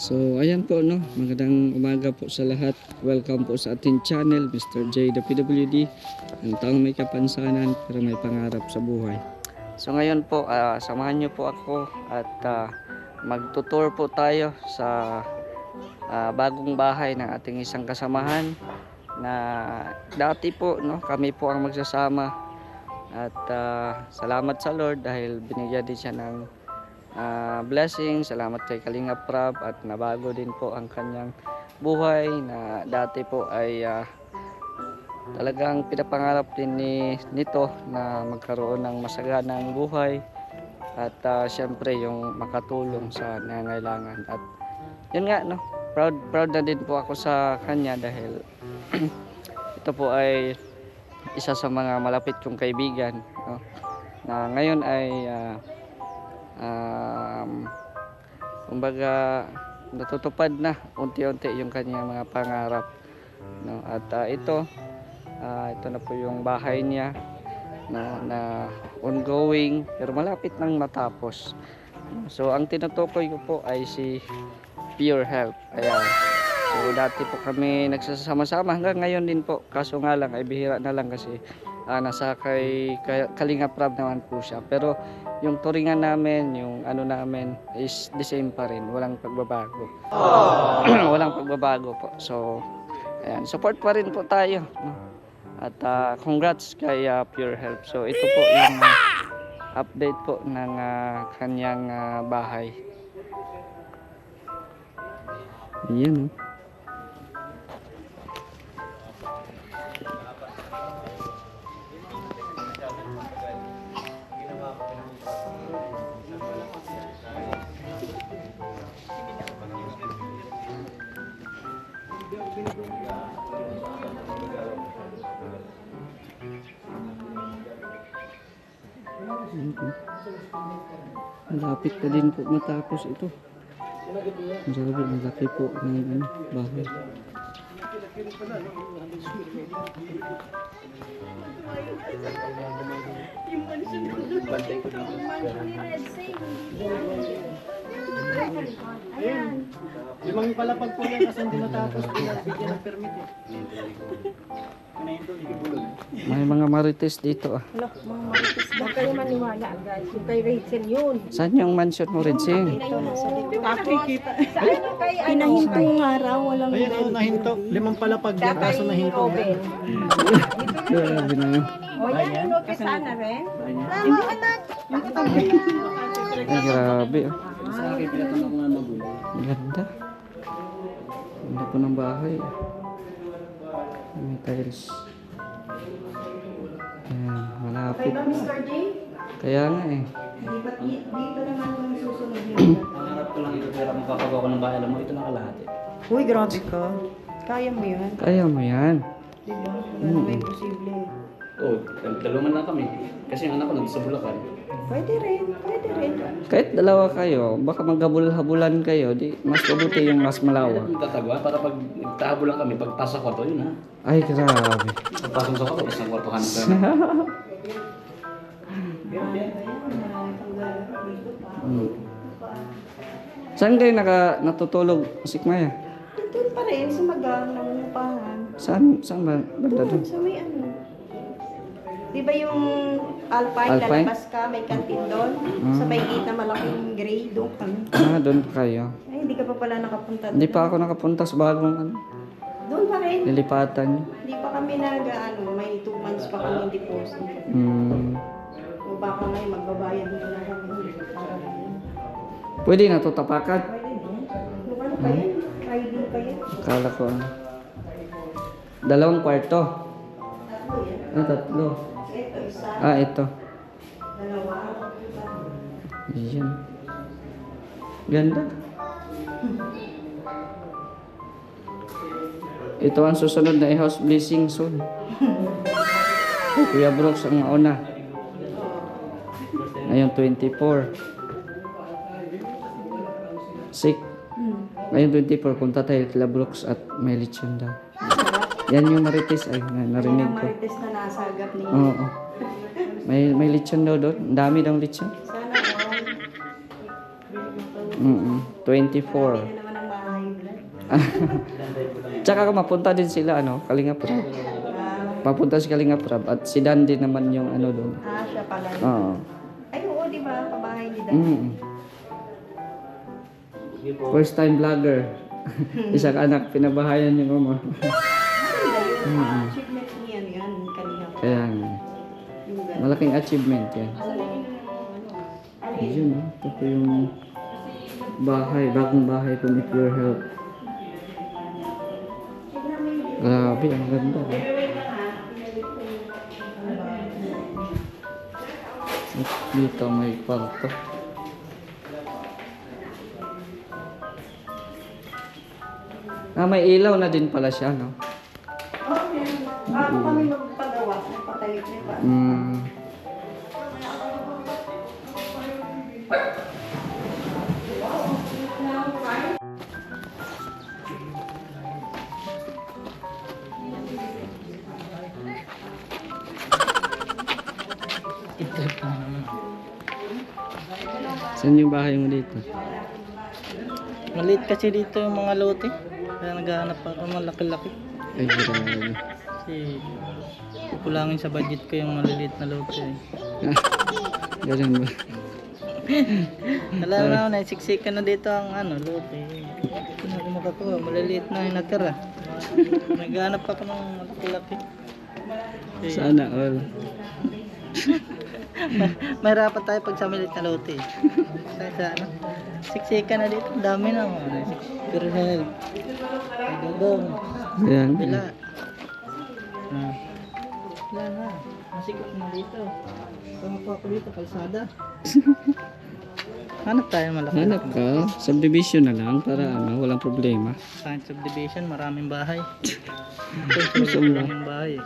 So ayan po no, magandang umaga po sa lahat. Welcome po sa ating channel, Mr. J the PWD. Ang taong may kapansanan pero may pangarap sa buhay. So ngayon po, samahan niyo po ako at magtutour po tayo sa bagong bahay ng ating isang kasamahan na dati po no, kami po ang magsasama. At salamat sa Lord dahil binigyan din siya ng blessing. Salamat kay Kalingap Prab at nabago din po ang kanyang buhay na dati po ay talagang pinapangarap din nito na magkaroon ng masaganang buhay at syempre yung makatulong sa nangangailangan. At yun nga no, proud na din po ako sa kanya dahil ito po ay isa sa mga malapit kong kaibigan no, na ngayon ay kumbaga natutupad na unti-unti yung kanyang mga pangarap no. At ito na po yung bahay niya no, na ongoing pero malapit nang matapos. So ang tinutukoy ko po ay si Pure Health. Ayan. So dati po kami nagsasama-sama hanggang ngayon din po, kaso nga lang ay bihira na lang kasi nasa kay Kalingap Prab naman po siya. Pero yung turingan namin, yung ano namin is the same pa rin, walang pagbabago. Walang pagbabago po. So ayan, support pa rin po tayo no? At congrats kay Pure Health. So ito po yung update po ng kanyang bahay. Ayan malapit na din po matapos ito. Grabe, malaki po ng bahay. Ayan. Limang palapag po yan kasi hindi natapos po yan. Bigyan ng permit eh. May mga marites dito Ano, mga marites. Huwag kayo maniwala, guys. Yung kay Rachel yun. Saan yung mansion mo, Redsing? Ito, nasa dito. Nakikita. Sa ano kay ano? Pinahintong araw, walang Ayan o, nahinto. Limang palapag yan Kay kaso nahinto. Robin. Grabe na yun. O yan, inopisa na rin. Ay, grabe. Sa akin, pinatanong ko nga magulo. Ganda. Ganda po ng bahay. May tiles. Ayan, malapit. Mr. J, Kaya nga eh. dito naman yung susunod yun. Pangarap ko lang ito, pero magpapagawa ko ng bahay. Alam mo, ito nakalahati. Uy, grabe ka. Kaya mo yan. Kaya mo yan. Diba? Wala naman imposible. Oo, dalawa man lang kami. Kasi yung anak ko nandito sa Bulacan. Pwede rin, pwede rin. Kahit dalawa kayo, baka maghabul-habulan kayo, di mas mabuti yung mas malawak. Yung tatagwa, para pag nagtahabo lang kami, pagpasok ko to, yun ha. Ay, grabe. Pagpasok sa kwarto, isang kwartohan ka. Saan kayo natutulog, Sikmaya? Doon pa rin, sa magang nangungupahan. Saan ba? Banda doon? Sa may ano. Di ba yung Alpine, Alpine? lalabas ka, may kantin doon? Sa may gate na malaking gray, doon kami. Doon pa kayo. Ay, hindi ka pa pala nakapunta doon. Hindi pa ako nakapunta sa bagong Doon pa rin. nilipatan niyo. Hindi pa kami may 2 months pa kami deposit. O baka ngayon magbabayad na lang kami. Para Pwede na to tapakan. pwede din. Ano pa yan? Friday pa yan. Akala ko dalawang kwarto. Tatlo yan. Tatlo. Ito isa, Ito. dalawa. Ayan. Ganda. Ito ang susunod na i-house blessing soon. Kuya Brooks ang mauna. Ngayon 24. Ngayon 24, punta tayo kila Brooks at may lechon daw. Yan yung marites ay narinig ko. Marites na nasagap niya. Oo. May lechon daw doon. Ang dami daw lechon. Sana all. 24. Yan naman ang Tsaka mapunta din sila, ano, Kalinga Prab. Papunta si Kalinga Prab at si Dan din naman yung ano doon. Siya pala. Oo. Ay, oo, di ba? Kabahay ni Dan. First time vlogger. Isang anak, pinabahayan yung mama. Achievement niya yan, kanina. Kaya nga. Yung gano'n. Malaking achievement yan. Yun, no? Ito po yung bahay, bagong bahay po ni Pure Health. Grabe, ang ganda. At dito may kwarto. May ilaw na din pala siya, no? Bago kami magpagawa, nagpatayo niya pa. Saan yung bahay mo dito? Maliit kasi dito yung mga lote. Kaya naghahanap ako ng malaki-laki. Ay, grabe. Kasi kukulangin sa budget ko yung maliliit na lote. Ganun ba? Alam na, naisiksikan na dito ang lote. Hindi ko makakuha, maliliit na yung natira. Naghahanap ako ng malaki-laki. Sana all. Mahirapan tayo pag sa maliit na lote. Sa siksikan na dito, ang dami na. Pure Health. Dodong. Ayan. Bila. Wala na. Masikot na dito. Pangapo ako dito, kalsada. Hanap tayo malaki. Hanap ka. Subdivision na lang para walang problema. Science subdivision, maraming bahay. Gusto mo? Maraming bahay.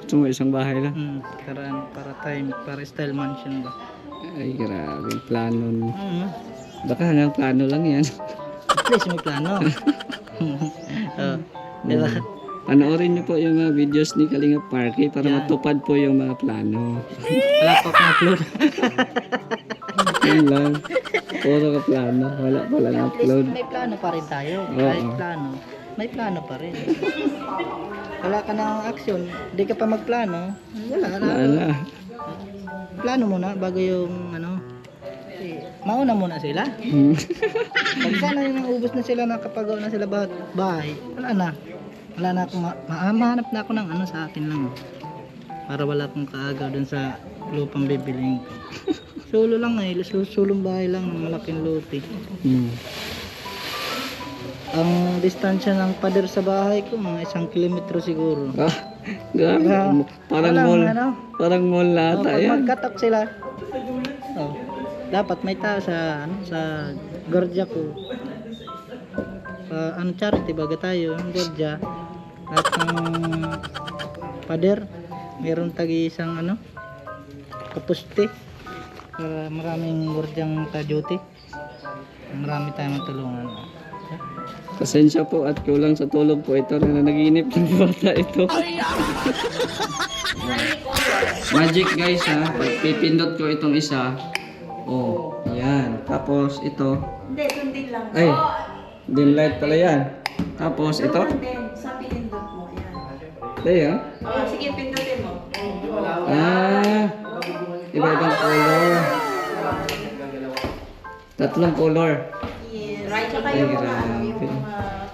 Gusto mo isang bahay lang? Para style mansion ba? Ay, grabe. Plano. Mm. Baka hanggang plano lang yan. At least may plano. Diba? Panoorin niyo po yung mga videos ni Kalinga Parky para Yan. matupad po yung mga plano. Wala pa akong upload. Yan lang. Puro ka plano. Wala pala na At least upload. may plano pa rin tayo. Oo. Kahit plano, may plano pa rin. Wala ka ng action, hindi ka pa magplano, wala na. Wala. Plano muna bago yung mauna muna sila. Pag sana yung ubos na sila, nakapagawa na sila bahay, wala na akong mahanap na ako ng sa akin lang. Para wala akong kaagaw dun sa lupang bibiling ko. Solo lang sulong bahay lang, malaking lote. Ang distansya ng pader sa bahay ko, mga 1 kilometro siguro. Grabe. Parang Walang mall. ano. Parang mall ata Pag yan. magkatok sila, dapat may tao sa gordya ko. Charity baga tayo, yung gordya. At ang pader, meron tagi isang kapuste. Para maraming gordyang ka-duty. Marami tayong matulungan. Pasensya po at kulang sa tulog po ito na naginip ng bata ito. Magic guys ha. Pag pipindot ko itong isa. Oh, yan. Tapos ito. Hindi, kundi lang. Ay, dim light pala yan. Tapos ito. Then, sa pinindot mo, yan. Ayan. Sige, pindutin mo. Iba-ibang color. 3 color. Right, saka yung mga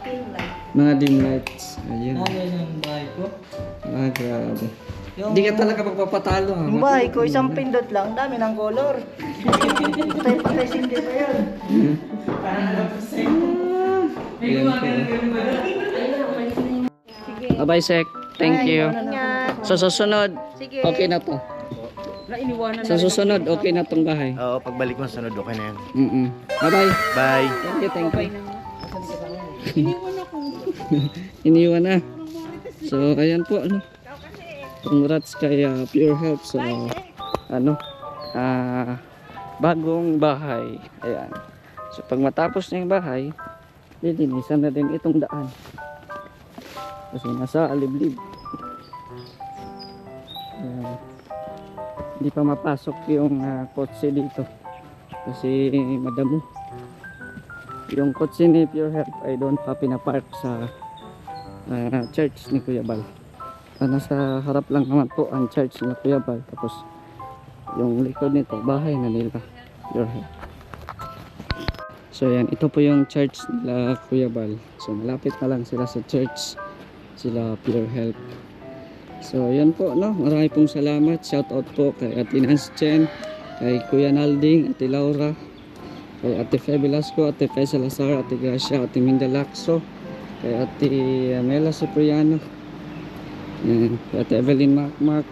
pin light. Mga dim lights. Ayun. yung bahay ko. Grabe. Hindi ka talaga magpapatalo ha. Yung bahay ko, isang pindot lang, dami ng color. Patay sindi pa yan. Ayan po. Bye-bye, Sek. Thank you. Sa susunod, okay na to. Sa susunod, okay na tong bahay. Oo, pagbalik mo sunod, okay na yan. Bye-bye. Bye! Thank you. Iniwan na. So, ayan po. Congrats kay Pure Health sa bagong bahay. Ayan. So, pag matapos na yung bahay, lilinisan na din itong daan. Kasi nasa aliblib. Ayan. Hindi pa mapasok yung kotse dito. Kasi madamo. yung kotse ni Pure Health ay doon pa pinapark sa church ni Kuya Bal. Nasa harap lang naman po ang church ni Kuya Bal, tapos yung likod nito bahay na nila Pure Health. So yan, ito po yung church nila Kuya Bal. So malapit na lang sila sa church, sila Pure Health. So yan po, no, marami pong salamat. Shout out po kay Ate Nance Chen, kay Kuya Nalding, Ate Laura, kay Ate Fe Velasco, Ate Fe Salazar, Ate Gracia, Ate Minda Lacso, kay Ate Mela Cipriano, yan, kay Ate Evelyn Macmac,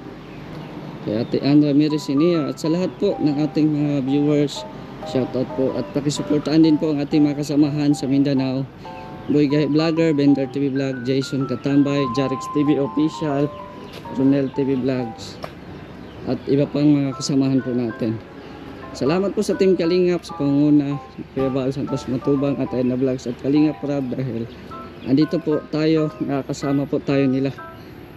kay Ate Andra Mirisinia, at sa lahat po ng ating mga viewers, shout out po. At pakisuportaan din po ang ating mga kasamahan sa Mindanao, Boy Guy Vlogger, Bender TV Vlog, Jason Katambay, Jarix TV Official, Ronel TV Vlogs, at iba pang mga kasamahan po natin. Salamat po sa Team Kalingap, sa panguna Kuya Bal Santos Matubang at Edna Vlogs at Kalingap Rab, dahil andito po tayo, nakakasama po tayo nila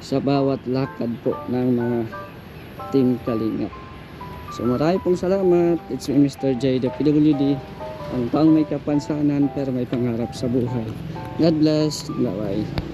sa bawat lakad po ng mga Team Kalingap. So marami pong salamat. It's me, Mr. J, the PWD, ang taong may kapansanan pero may pangarap sa buhay. God bless. Bye-bye.